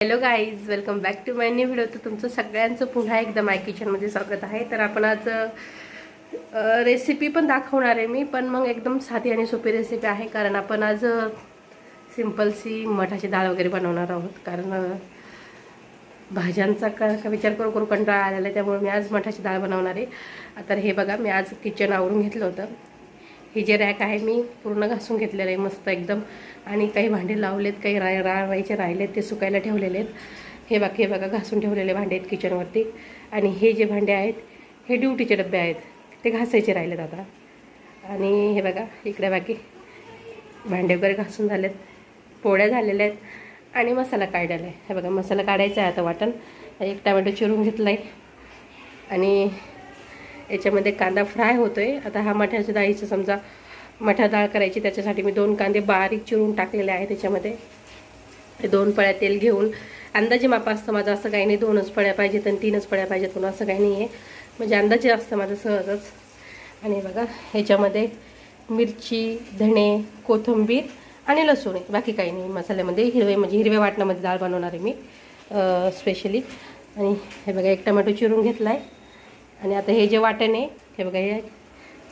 Hello guys, welcome back to my new video. तर तुमचं सगळ्यांचं पुन्हा एकदा माय किचनमध्ये स्वागत आहे. तर आपण आज रेसिपी पण दाखवणार आहे मी, पण मग एकदम साधी आणि सोपी रेसिपी आहे. कारण आपण आज सिंपलशी मठाची डाळ वगैरे बनवणार आहोत. कारण भाज्यांचा का विचार करू करू कंटाळा आलेला आहे, त्यामुळे मी आज मठाची डाळ बनवणार आहे. तर हे बघा, मी आज किचन आवरून घेतलं होतं. हे जे रॅक आहे मी पूर्ण घासून घेतलेलं आहे मस्त एकदम. आणि काही भांडे लावलेत, काही राहायचे राहिलेत ते सुकायला ठेवलेले आहेत. हे बघा घासून ठेवलेले भांडे आहेत किचनवरती. आणि हे जे भांडे आहेत हे ड्युटीचे डबे आहेत, ते घासायचे राहिलेत आता. आणि हे बघा इकडे बाकी भांडे वगैरे घासून झालेत, पोळ्या झालेल्या आहेत आणि मसाला काढलेला आहे. हे बघा मसाला काढायचा आहे आता. वाटण एक टमॅटो चिरून घेतला आहे आणि याच्यामध्ये कांदा फ्राय होतोय. आता हा मठाच्या डाळीचं समजा मठा डाळ करायची, त्याच्यासाठी मी 2 कांदे बारीक चिरून टाकलेले आहे. त्याच्यामध्ये 2 पळ्या तेल घेऊन, अंदाजे माप असतं माझं, असं काही नाही 2च पळ्या पाहिजेत आणि 3च पळ्या पाहिजेत पण असं काही नाही आहे, म्हणजे अंदाजे असतं माझं सहजच. आणि बघा ह्याच्यामध्ये मिरची, धणे, कोथिंबीर आणि लसूण आहे, बाकी काही नाही मसाल्यामध्ये. म्हणजे हिरव्या वाटणामध्ये डाळ बनवणार आहे मी स्पेशली. आणि हे बघा एक टमॅटो चिरून घेतला आहे. आणि आता हे जे वाटण आहे हे बघा,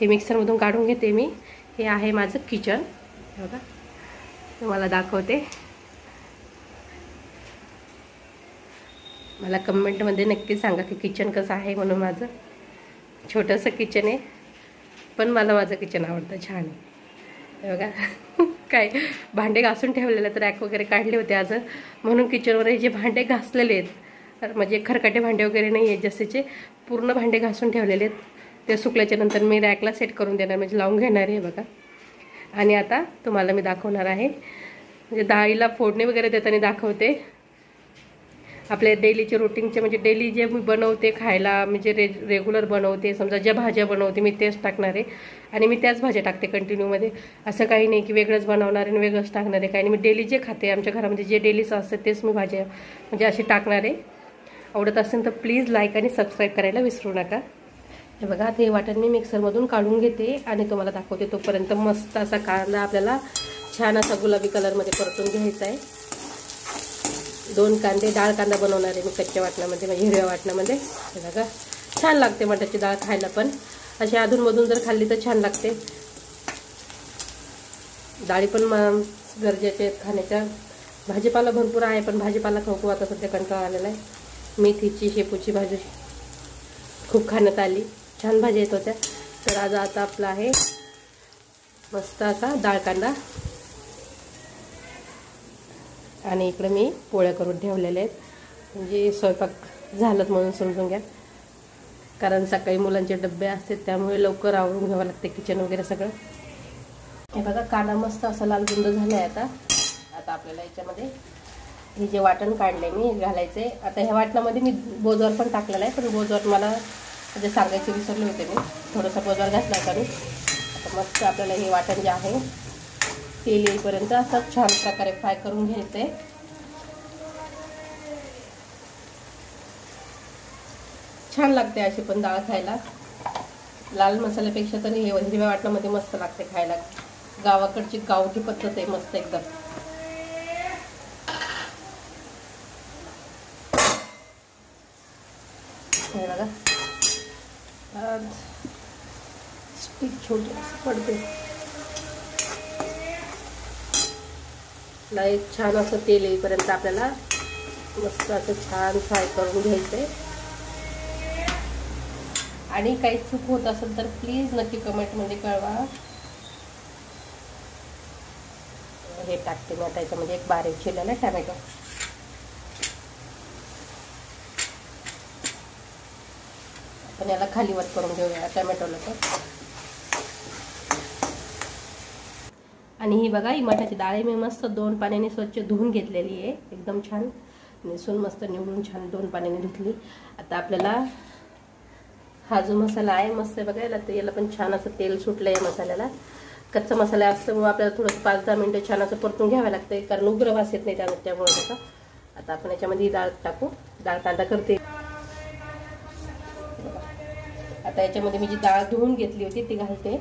हे मिक्सरमधून काढून घेते मी. हे आहे माझं किचन, बघा तुम्हाला दाखवते. मला कमेंटमध्ये नक्की सांगा की किचन कसं आहे म्हणून. माझं छोटंसं किचन आहे, पण मला माझं किचन आवडतं, छान आहे. हे बघा काय भांडे घासून ठेवलेले, तर रॅक वगैरे काढले होते आज, म्हणून किचनवर हे जे भांडे घासलेले आहेत, म्हणजे खरकाटे भांडे वगैरे नाही आहेत, जसेचे पूर्ण भांडे घासून ठेवलेले आहेत. ते सुकल्याच्या नंतर मी रॅकला सेट करून देणार, म्हणजे लावून घेणार आहे बघा. आणि आता तुम्हाला मी दाखवणार आहे, म्हणजे डाळीला फोडणी वगैरे देताना दाखवते. आपल्या डेलीचे रुटीनचे, म्हणजे डेली जे मी बनवते खायला, म्हणजे रेग्युलर बनवते, समजा ज्या भाज्या बनवते मी तेच टाकणार आहे. आणि मी त्याच भाज्या टाकते कंटिन्यूमध्ये, असं काही नाही की वेगळंच बनवणार आणि वेगळंच टाकणार आहे, काही नाही. मी डेली जे खाते आमच्या घरामध्ये जे डेलीचं असतं तेच मी भाज्या म्हणजे अशी टाकणार आहे. आवडत असेल तर प्लीज लाईक आणि सबस्क्राईब करायला विसरू नका. हे बघा ते वाटण मी मिक्सरमधून काढून घेते आणि तुम्हाला दाखवते. तोपर्यंत मस्त असा कांदा आपल्याला छान असा गुलाबी कलरमध्ये परतून घ्यायचा आहे. 2 कांदे, डाळ कांदा बनवणार आहे मी कच्च्या वाटणामध्ये, म्हणजे हिरव्या वाटणामध्ये. हे बघा छान लागते मठाची डाळ खायला, पण अशी अधूनमधून जर खाल्ली तर छान लागते. डाळी पण गरजेचे आहेत खाण्याच्या. भाजीपाला भरपूर आहे, पण भाजीपाला खाऊ आता सध्या कंटाळा आलेला आहे. मेथीची, शेपूची भाजी खूप खाण्यात आली, छान भाजी येत होत्या. तर आज आता आपला आहे मस्त असा डाळ कांदा. आणि इकडे मी पोळ्या करून ठेवलेल्या आहेत, म्हणजे स्वयंपाक झालंच म्हणून समजून घ्या. कारण सकाळी मुलांचे डबे असतात, त्यामुळे लवकर आवरून घ्यावं लागते किचन वगैरे सगळं. हे बघा कांदा मस्त असा लाल बुंद झाला आहे. आता आपल्याला याच्यामध्ये हे जे वाटण काढले मी घालायचे. आता ह्या वाटणामध्ये मी बोजवर पण टाकलेला आहे, पण बोजवर मला म्हणजे सांगायचे विसरले होते, मी थोडंसं बोजवर घातला होता मी. आता मस्त आपल्याला हे वाटण जे आहे तेल येईपर्यंत असं छान प्रकारे फ्राय करून घ्यायचं आहे. छान लागते अशी पण डाळ खायला, लाल मसाल्यापेक्षा तर हे हिरव्या वाटणामध्ये मस्त लागते खायला. गावाकडची गावठी पद्धत आहे मस्त एकदम. हे बघा स्टिक छोटी पडते. एक छान असं तेल येईपर्यंत आपल्याला मस्त असं छान फ्राय करून घ्यायचंय. आणि काही चूक होत असेल तर प्लीज नक्की कमेंटमध्ये कळवा. हे टाकते मी आता याच्यामध्ये एक बारीक चिरलेला टमॅटो. आपण याला खालीवर करून घेऊया टमॅटोला तर. आणि ही बघा ही मठाची डाळ मी मस्त 2 पाण्याने स्वच्छ धुवून घेतलेली आहे, एकदम छान निसून मस्त निवडून छान 2 पाण्याने धुतली. आता आपल्याला हा जो मसाला आहे मस्त बघायला, तर याला पण छान असं तेल सुटलं आहे मसाल्याला. कच्चा मसाला असल्यामुळे आपल्याला थोडंसं 5-10 मिनिटं छान असं परतून घ्यावं लागतं, कारण उग्र वास येत नाही त्यामुळे त्याचा. आता आपण याच्यामध्ये ही डाळ टाकू. डाळ कांदा करते. आता याच्यामध्ये मी जी डाळ धुवून घेतली होती ती घालते.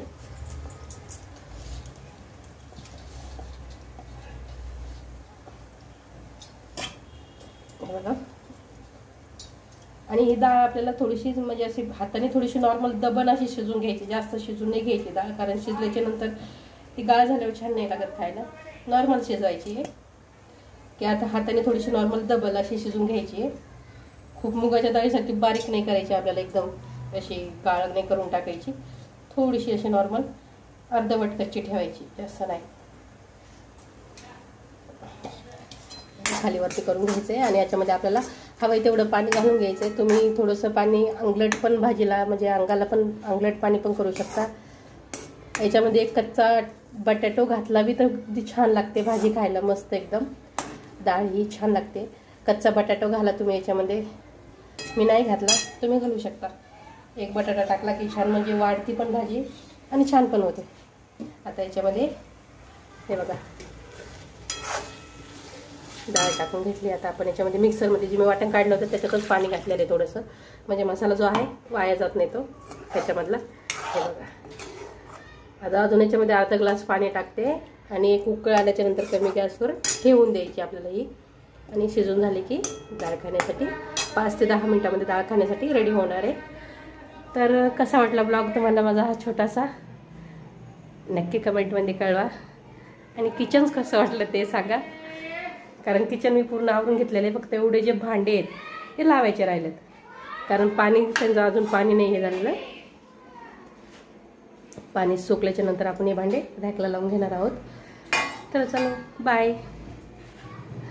बघा. आणि ही डाळ आपल्याला थोडीशी म्हणजे अशी हाताने थोडीशी नॉर्मल दबन अशी शिजून घ्यायची, जास्त शिजून नाही घ्यायची डाळ, कारण शिजल्याच्या नंतर ती गाळ झाल्यावर छान नाही लागत खायला. नॉर्मल शिजवायची आहे की आता हाताने थोडीशी नॉर्मल दबल अशी शिजून घ्यायची आहे. खूप मुगाच्या डाळीसारखी बारीक नाही करायची आपल्याला, एकदम अशी गाळ नाही करून टाकायची. थोडीशी अशी नॉर्मल अर्धवट कच्ची ठेवायची, जास्त नाही. खालीवरती करून घ्यायचं आहे. आणि याच्यामध्ये आपल्याला हवं तेवढं पाणी घालून घ्यायचं आहे. तुम्ही थोडंसं पाणी अंगलट पण भाजीला म्हणजे अंगाला पण अंगलट पाणी पण करू शकता. याच्यामध्ये एक कच्चा बटाटो घातला बी तर ती छान लागते भाजी खायला, मस्त एकदम. डाळ ही छान लागते. कच्चा बटाटो घाला तुम्ही याच्यामध्ये, मी नाही घातला, तुम्ही घालू शकता. एक बटाटा टाकला की छान म्हणजे वाढती पण भाजी आणि छान पण होते. आता याच्यामध्ये हे बघा डाळ टाकून घेतली. आता आपण याच्यामध्ये मिक्सरमध्ये जे मी वाटण काढलं होतं त्याच्यातच पाणी घातलेलं आहे थोडंसं, म्हणजे मसाला जो आहे वाया जात नाही तो त्याच्यामधला. हे बघा आता अजून याच्यामध्ये अर्धा ग्लास पाणी टाकते आणि एक उकळ आल्याच्या नंतर कमी गॅसवर ठेवून द्यायची आपल्याला ही. आणि शिजून झाली की डाळ खाण्यासाठी 5 ते 10 मिनिटामध्ये डाळ खाण्यासाठी रेडी होणार आहे. तर कसा वाटला ब्लॉग तुम्हाला माझा हा छोटासा, नक्की कमेंटमध्ये कळवा. आणि किचन कसं वाटलं ते सांगा, कारण किचन मी पूर्ण आवरून घेतलेलं आहे. फक्त एवढे जे भांडे आहेत ते लावायचे राहिलेत, कारण पाणी त्यांचं अजून पाणी नाही हे झालेलं. पाणी सुकल्याच्या नंतर आपण हे भांडे रॅकला लावून घेणार आहोत. तर चलो बाय.